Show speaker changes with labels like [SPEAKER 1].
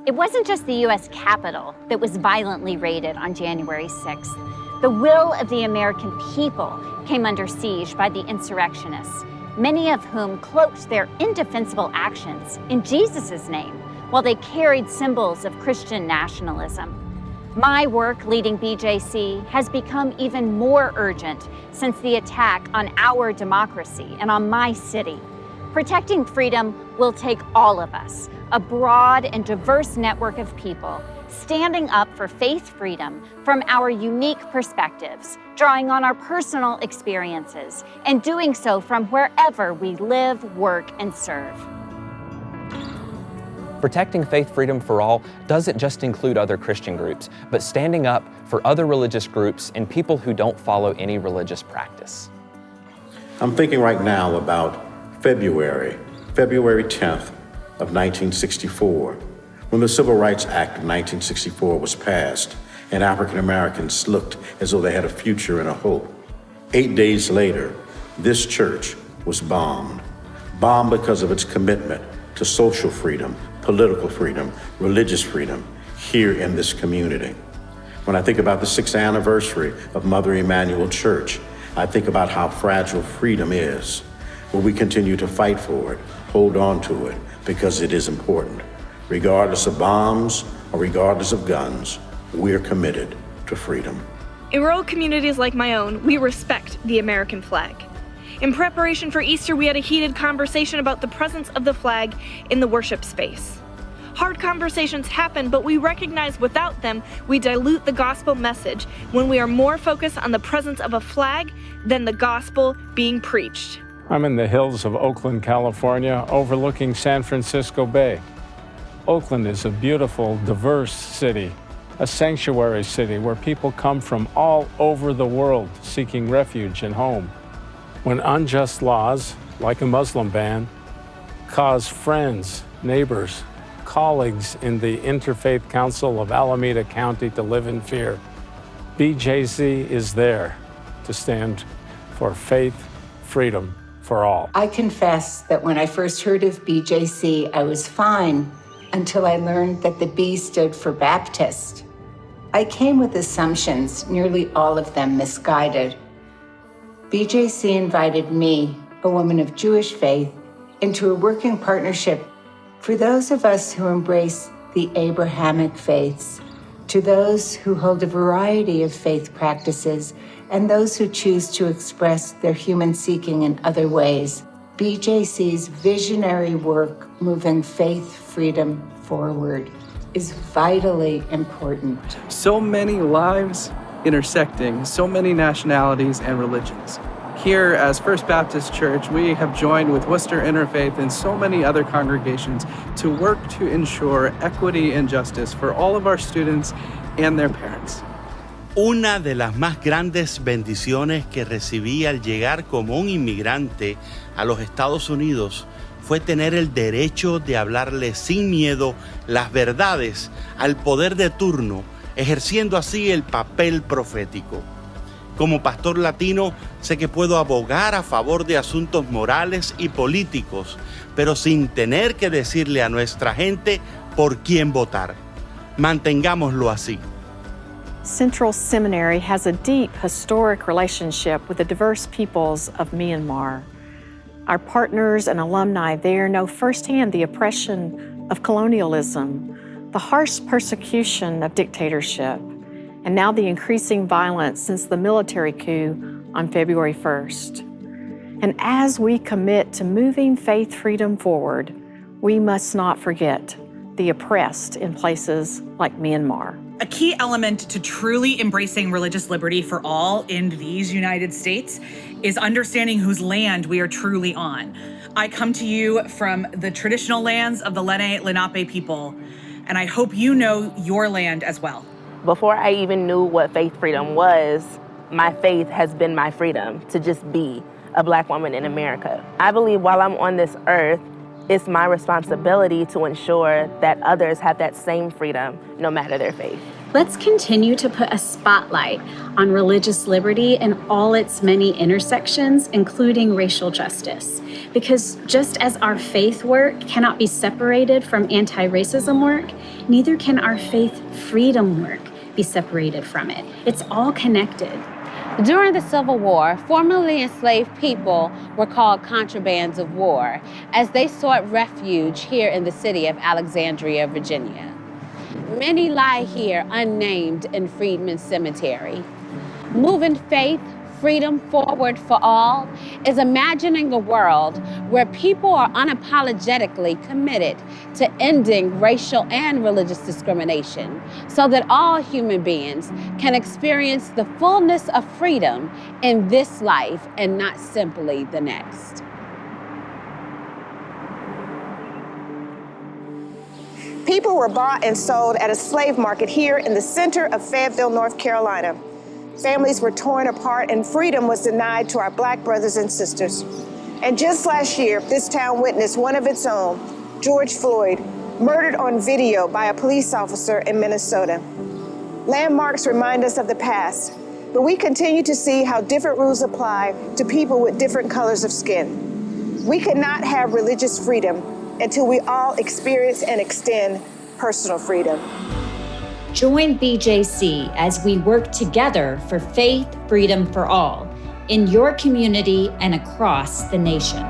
[SPEAKER 1] It wasn't just the U.S. Capitol that was violently raided on January 6th. The will of the American people came under siege by the insurrectionists, many of whom cloaked their indefensible actions in Jesus' name while they carried symbols of Christian nationalism. My work leading BJC has become even more urgent since the attack on our democracy and on my city. Protecting freedom will take all of us, a broad and diverse network of people, standing up for faith freedom from our unique perspectives, drawing on our personal experiences, and doing so from wherever we live, work, and serve.
[SPEAKER 2] Protecting faith freedom for all doesn't just include other Christian groups, but standing up for other religious groups and people who don't follow any religious practice.
[SPEAKER 3] I'm thinking right now about February 10th of 1964, when the Civil Rights Act of 1964 was passed and African Americans looked as though they had a future and a hope. 8 days later, this church was bombed because of its commitment to social freedom, political freedom, religious freedom here in this community. When I think about the 6th anniversary of Mother Emanuel Church, I think about how fragile freedom is. Will we continue to fight for it, hold on to it, because it is important. Regardless of bombs or regardless of guns, we're committed to freedom.
[SPEAKER 4] In rural communities like my own, we respect the American flag. In preparation for Easter, we had a heated conversation about the presence of the flag in the worship space. Hard conversations happen, but we recognize without them, we dilute the gospel message when we are more focused on the presence of a flag than the gospel being preached.
[SPEAKER 5] I'm in the hills of Oakland, California, overlooking San Francisco Bay. Oakland is a beautiful, diverse city, a sanctuary city where people come from all over the world seeking refuge and home. When unjust laws, like a Muslim ban, cause friends, neighbors, colleagues in the Interfaith Council of Alameda County to live in fear, BJC is there to stand for faith, freedom for all.
[SPEAKER 6] I confess that when I first heard of BJC, I was fine until I learned that the B stood for Baptist. I came with assumptions, nearly all of them misguided. BJC invited me, a woman of Jewish faith, into a working partnership for those of us who embrace the Abrahamic faiths, to those who hold a variety of faith practices, and those who choose to express their human seeking in other ways. BJC's visionary work moving faith freedom forward is vitally important.
[SPEAKER 7] So many lives intersecting so many nationalities and religions. Here, as First Baptist Church, we have joined with Worcester Interfaith and so many other congregations to work to ensure equity and justice for all of our students and their parents.
[SPEAKER 8] Una de las más grandes bendiciones que recibí al llegar como un inmigrante a los Estados Unidos fue tener el derecho de hablarle sin miedo las verdades al poder de turno, ejerciendo así el papel profético. Como pastor latino, sé que puedo abogar a favor de asuntos morales y políticos, pero sin tener que decirle a nuestra gente por quién votar. Mantengámoslo así.
[SPEAKER 9] Central Seminary has a deep historic relationship with the diverse peoples of Myanmar. Our partners and alumni there know firsthand the oppression of colonialism, the harsh persecution of dictatorship, and now the increasing violence since the military coup on February 1st. And as we commit to moving faith freedom forward, we must not forget the oppressed in places like Myanmar.
[SPEAKER 10] A key element to truly embracing religious liberty for all in these United States is understanding whose land we are truly on. I come to you from the traditional lands of the Lenni Lenape people, and I hope you know your land as well.
[SPEAKER 11] Before I even knew what faith freedom was, my faith has been my freedom to just be a Black woman in America. I believe while I'm on this earth, it's my responsibility to ensure that others have that same freedom, no matter their faith.
[SPEAKER 1] Let's continue to put a spotlight on religious liberty in all its many intersections, including racial justice. Because just as our faith work cannot be separated from anti-racism work, neither can our faith freedom work be separated from it. It's all connected.
[SPEAKER 12] During the Civil War, formerly enslaved people were called contrabands of war as they sought refuge here in the city of Alexandria, Virginia. Many lie here unnamed in Freedmen's Cemetery. Moving faith, freedom forward for all is imagining a world where people are unapologetically committed to ending racial and religious discrimination so that all human beings can experience the fullness of freedom in this life and not simply the next.
[SPEAKER 13] People were bought and sold at a slave market here in the center of Fayetteville, North Carolina. Families were torn apart and freedom was denied to our Black brothers and sisters. And just last year, this town witnessed one of its own, George Floyd, murdered on video by a police officer in Minnesota. Landmarks remind us of the past, but we continue to see how different rules apply to people with different colors of skin. We cannot have religious freedom until we all experience and extend personal freedom.
[SPEAKER 14] Join BJC as we work together for faith, freedom for all in your community and across the nation.